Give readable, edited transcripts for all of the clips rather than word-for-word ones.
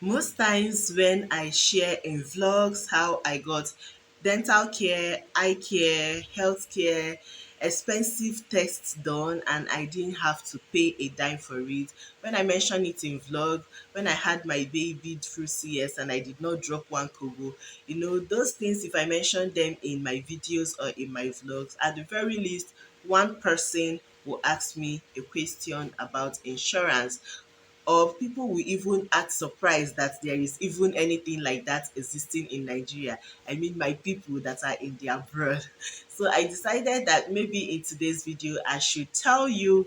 Most times when I share in vlogs how I got dental care, eye care, health care, expensive tests done and I didn't have to pay a dime for it. When I mention it in vlog, when I had my baby through CS and I did not drop one kobo, those things, if I mention them in my videos or in my vlogs, at the very least, one person will ask me a question about insurance, or people will even act surprised that there is even anything like that existing in Nigeria. I mean, my people that are in the abroad. So I decided that maybe in today's video, I should tell you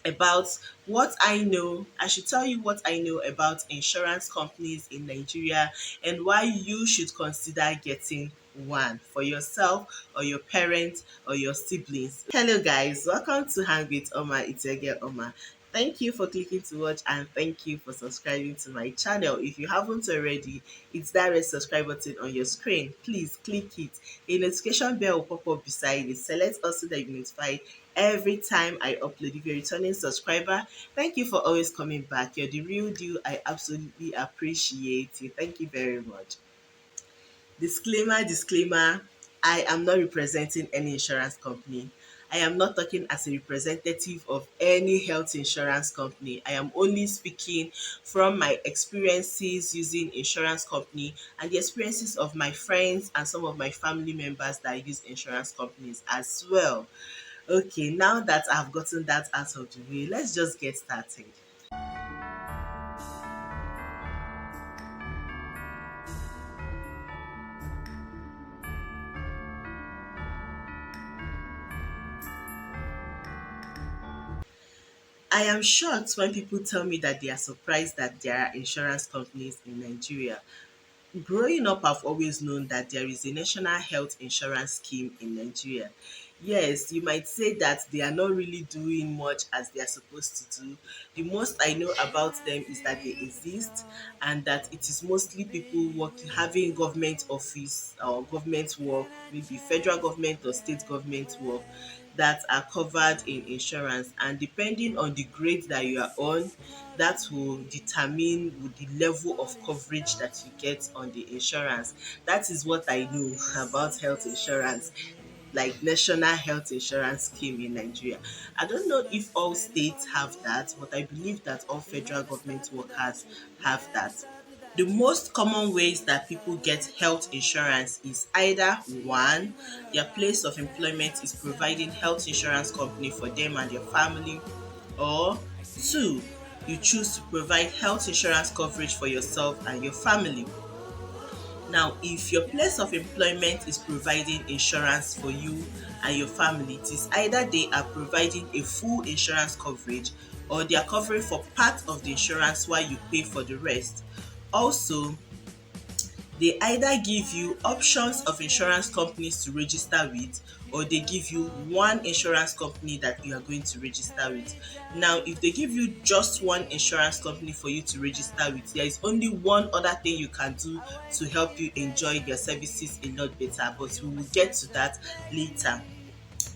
about what I know. I should tell you what I know about insurance companies in Nigeria and why you should consider getting one for yourself or your parents or your siblings. Hello guys, welcome to Hang with Oma. It's your girl Oma. Thank you for clicking to watch and thank you for subscribing to my channel. If you haven't already, it's that red subscribe button on your screen. Please click it. A notification bell will pop up beside it. Select also that you notified every time I upload. If you're a returning subscriber, thank you for always coming back. You're the real deal. I absolutely appreciate you. Thank you very much. Disclaimer, I am not representing any insurance company. I am not talking as a representative of any health insurance company. I am only speaking from my experiences using insurance company and the experiences of my friends and some of my family members that use insurance companies as well. Okay, now that I've gotten that out of the way, let's just get started. I am shocked when people tell me that they are surprised that there are insurance companies in Nigeria. Growing up, I've always known that there is a national health insurance scheme in Nigeria. Yes, you might say that they are not really doing much as they are supposed to do. The most I know about them is that they exist and that it is mostly people working, having government office or government work, maybe federal government or state government work that are covered in insurance. And depending on the grade that you are on, that will determine the level of coverage that you get on the insurance. That is what I know about health insurance, like national health insurance scheme in Nigeria. I don't know if all states have that, but I believe that all federal government workers have that. The most common ways that people get health insurance is either one, their place of employment is providing health insurance company for them and their family, or two, you choose to provide health insurance coverage for yourself and your family. Now, if your place of employment is providing insurance for you and your family, it is either they are providing a full insurance coverage or they are covering for part of the insurance while you pay for the rest. Also, they either give you options of insurance companies to register with, or they give you one insurance company that you are going to register with. Now, if they give you just one insurance company for you to register with, there is only one other thing you can do to help you enjoy their services a lot better, but we will get to that later.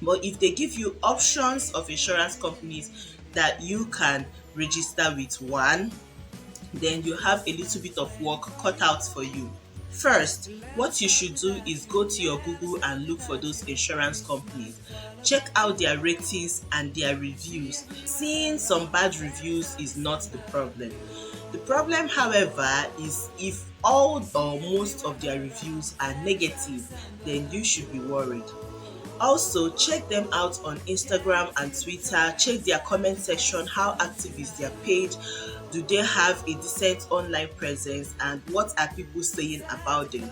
But if they give you options of insurance companies that you can register with one, then you have a little bit of work cut out for you. First, what you should do is go to your Google and look for those insurance companies. Check out their ratings and their reviews. Seeing some bad reviews is not the problem. The problem, however, is if all or most of their reviews are negative, then you should be worried. Also, check them out on Instagram and Twitter. Check their comment section. How active is their page? Do they have a decent online presence? And what are people saying about them?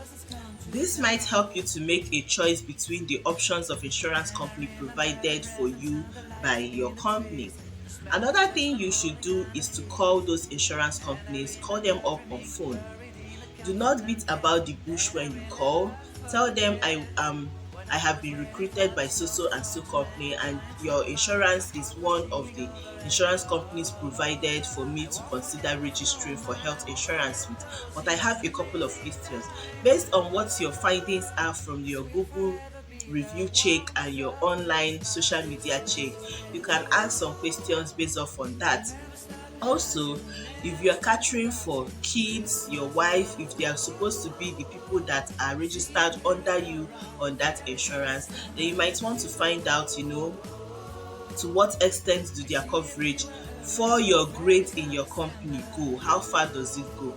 This might help you to make a choice between the options of insurance company provided for you by your company. Another thing you should do is to call those insurance companies, call them up on phone. Do not beat about the bush when you call. Tell them I have been recruited by so and so company and your insurance is one of the insurance companies provided for me to consider registering for health insurance with. But I have a couple of questions. Based on what your findings are from your Google review check and your online social media check, you can ask some questions based off on that. Also, if you are catering for kids, your wife, if they are supposed to be the people that are registered under you on that insurance, then you might want to find out, to what extent do their coverage for your grade in your company go? How far does it go?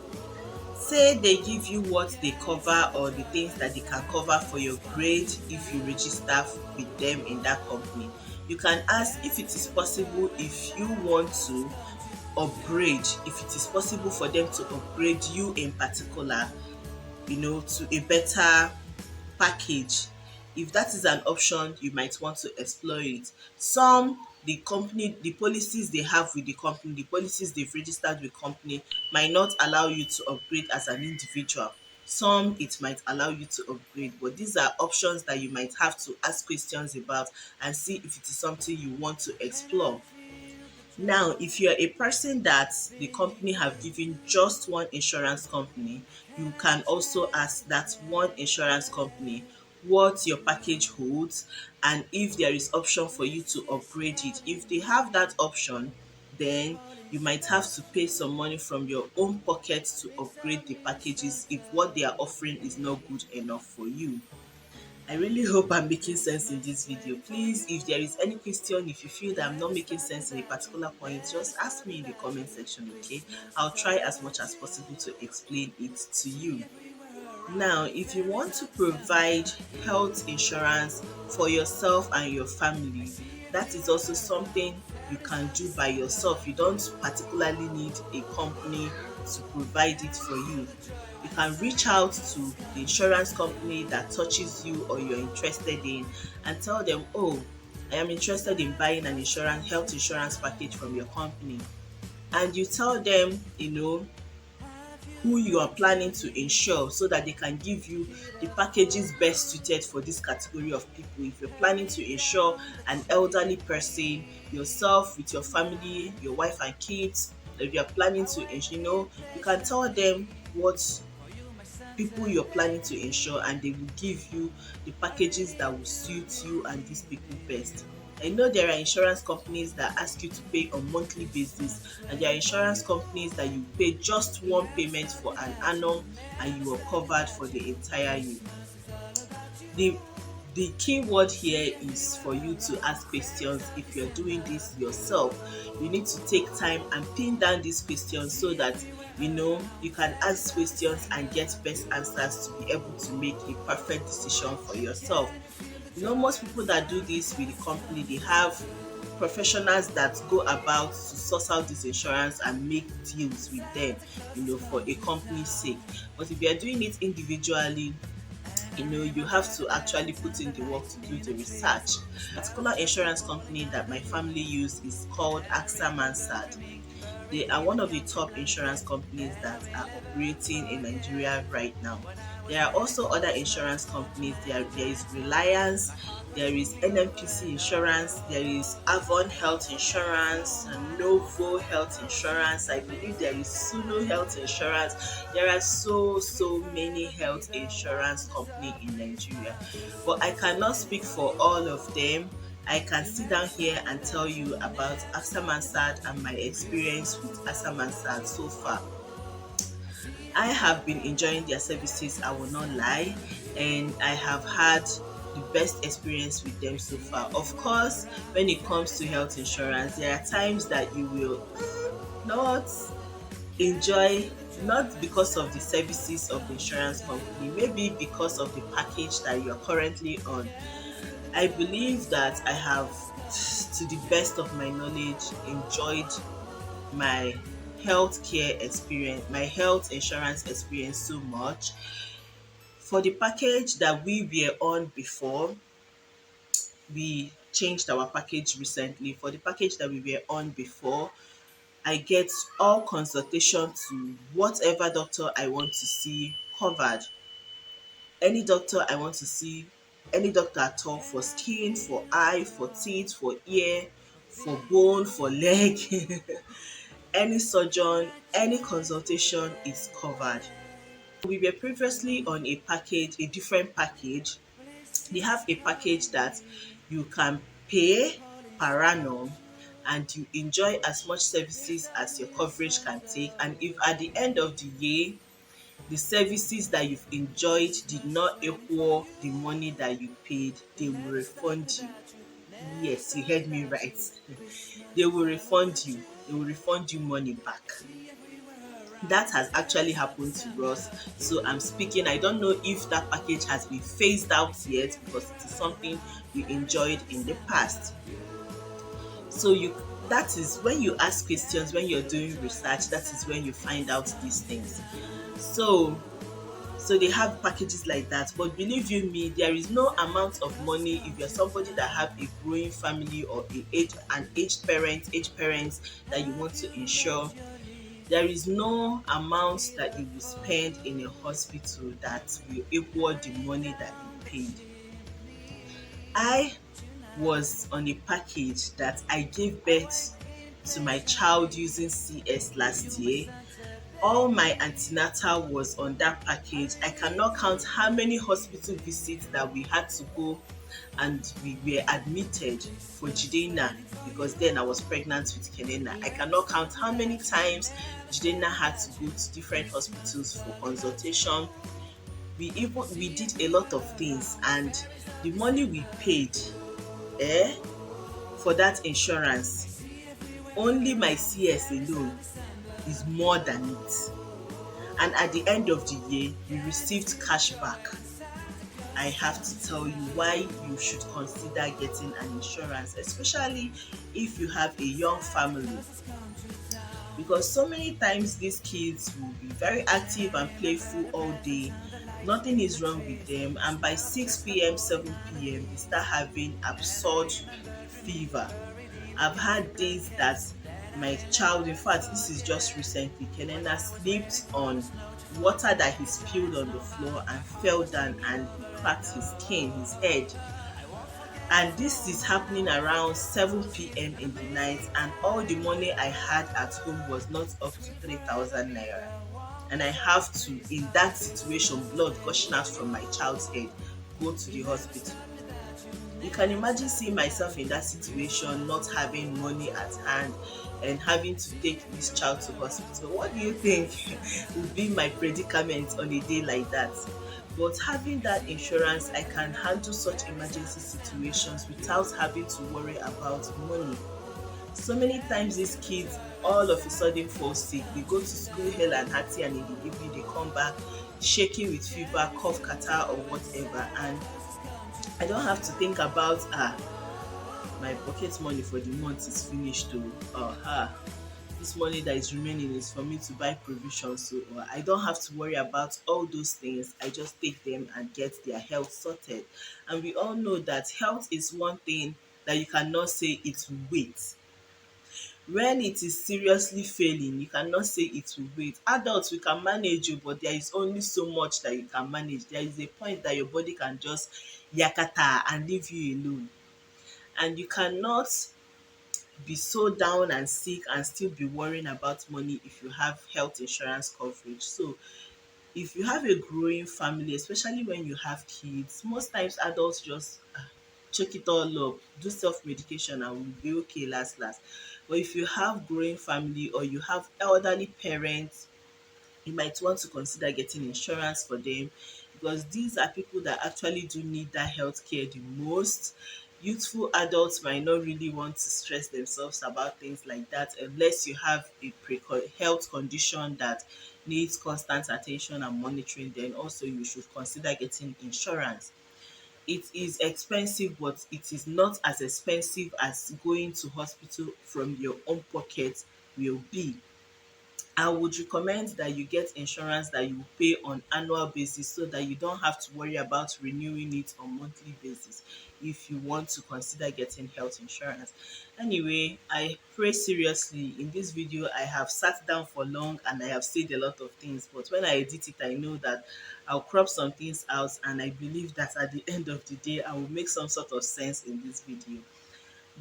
Say they give you what they cover or the things that they can cover for your grade if you register with them in that company. You can ask if it is possible, if you want to upgrade, if it is possible for them to upgrade you in particular, to a better package. If that is an option, you might want to explore it. The policies they have with the company, the policies they've registered with company might not allow you to upgrade as an individual. Some it might allow you to upgrade, but these are options that you might have to ask questions about and see if it is something you want to explore. Now, if you're a person that the company have given just one insurance company, you can also ask that one insurance company what your package holds and if there is option for you to upgrade it. If they have that option, then you might have to pay some money from your own pocket to upgrade the packages if what they are offering is not good enough for you. I really hope I'm making sense in this video. Please, if there is any question, if you feel that I'm not making sense in a particular point, just ask me in the comment section, okay? I'll try as much as possible to explain it to you. Now, if you want to provide health insurance for yourself and your family, that is also something you can do by yourself. You don't particularly need a company to provide it for you. You can reach out to the insurance company that touches you or you're interested in and tell them, oh, I am interested in buying an health insurance package from your company. And you tell them, who you are planning to insure so that they can give you the packages best suited for this category of people. If you're planning to insure an elderly person, yourself with your family, your wife and kids, if you're planning to insure, you can tell them what people you're planning to insure and they will give you the packages that will suit you and these people best. I know there are insurance companies that ask you to pay on monthly basis and there are insurance companies that you pay just one payment for an annum and you are covered for the entire year. The the key word here is for you to ask questions. If you're doing this yourself, you need to take time and pin down these questions so that you can ask questions and get best answers to be able to make a perfect decision for yourself. Most people that do this with the company, they have professionals that go about to source out this insurance and make deals with them, for a company's sake. But if you're doing it individually, you have to actually put in the work to do the research. The particular insurance company that my family use is called AXA Mansard. They are one of the top insurance companies that are operating in Nigeria right now. There are also other insurance companies. There is Reliance, there is NMPC Insurance, there is Avon Health Insurance, Novo Health Insurance. I believe there is Suno Health Insurance. There are so many health insurance companies in Nigeria, but I cannot speak for all of them. I can sit down here and tell you about AXA Mansard and my experience with AXA Mansard so far. I have been enjoying their services, I will not lie, and I have had the best experience with them so far. Of course, when it comes to health insurance, there are times that you will not enjoy, not because of the services of the insurance company, maybe because of the package that you're currently on. I believe that I have, to the best of my knowledge, enjoyed my healthcare experience, my health insurance experience so much. For the package that we were on before, we changed our package recently. For the package that we were on before, I get all consultation to whatever doctor I want to see covered. Any doctor I want to see, any doctor at all, for skin, for eye, for teeth, for ear, for bone, for leg, any surgeon, any consultation is covered. We were previously on a different package. They have a package that you can pay per annum and you enjoy as much services as your coverage can take. And if at the end of the year the services that you've enjoyed did not equal the money that you paid, they will refund you. Yes, you heard me right. They will refund you. They will refund you money back. That has actually happened to us. So I'm speaking, I don't know if that package has been phased out yet, because it is something we enjoyed in the past. So you that is when you ask questions, when you're doing research, that is when you find out these things. So they have packages like that, but believe you me, there is no amount of money if you're somebody that have a growing family or an aged parents that you want to insure. There is no amount that you will spend in a hospital that will equal the money that you paid. I was on a package that I gave birth to my child using CS last year. All my antenatal was on that package. I cannot count how many hospital visits that we had to go, and we were admitted for Jidena, because then I was pregnant with Kenena. I cannot count how many times Jidena had to go to different hospitals for consultation. We did a lot of things, and the money we paid eh, for that insurance, only my CS alone is more than it. And at the end of the year, we received cash back. I have to tell you why you should consider getting an insurance, especially if you have a young family. Because so many times these kids will be very active and playful all day. Nothing is wrong with them, and by 6 p.m., 7 p.m., they start having absurd fever. I've had days that my child, in fact, this is just recently, Kenena slipped on water that he spilled on the floor and fell down, and he cracked his skin, his head. And this is happening around 7 p.m. in the night, and all the money I had at home was not up to 3,000 naira. And I have to, in that situation, blood gushing out from my child's head, go to the hospital. You can imagine seeing myself in that situation, not having money at hand and having to take this child to hospital. What do you think would be my predicament on a day like that? But having that insurance, I can handle such emergency situations without having to worry about money. So many times these kids all of a sudden fall sick. They go to school hale and hearty, and in the evening they come back shaking with fever, cough, catarrh or whatever, and I don't have to think about my pocket money for the month is finished to this money that is remaining is for me to buy provisions. So I don't have to worry about all those things. I just take them and get their health sorted. And we all know that health is one thing that you cannot say it will wait. When it is seriously failing, you cannot say it will wait. Adults, we can manage you, but there is only so much that you can manage. There is a point that your body can just yakata and leave you alone. And you cannot be so down and sick and still be worrying about money if you have health insurance coverage. So if you have a growing family, especially when you have kids, most times adults just check it all up, do self-medication, and will be okay last last. But if you have growing family or you have elderly parents, you might want to consider getting insurance for them, because these are people that actually do need that health care the most. Youthful adults might not really want to stress themselves about things like that unless you have a health condition that needs constant attention and monitoring. Then also you should consider getting insurance. It is expensive, but it is not as expensive as going to hospital from your own pocket will be. I would recommend that you get insurance that you pay on annual basis, so that you don't have to worry about renewing it on monthly basis if you want to consider getting health insurance. Anyway, I pray seriously. In this video, I have sat down for long and I have said a lot of things, but when I edit it, I know that I'll crop some things out, and I believe that at the end of the day, I will make some sort of sense in this video.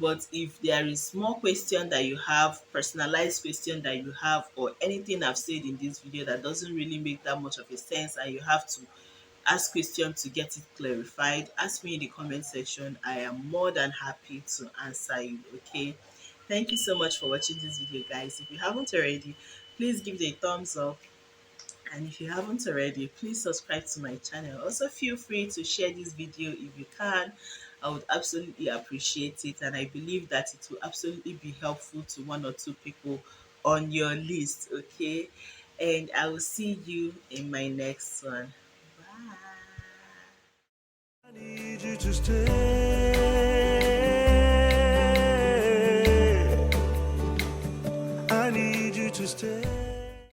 But if there is more question that you have, personalized question that you have, or anything I've said in this video that doesn't really make that much of a sense, and you have to ask question to get it clarified, ask me in the comment section. I am more than happy to answer you. Okay. Thank you so much for watching this video, guys. If you haven't already, please give it a thumbs up. And if you haven't already, please subscribe to my channel. Also, feel free to share this video if you can. I would absolutely appreciate it. And I believe that it will absolutely be helpful to one or two people on your list, okay? And I will see you in my next one. Bye. I need you to stay.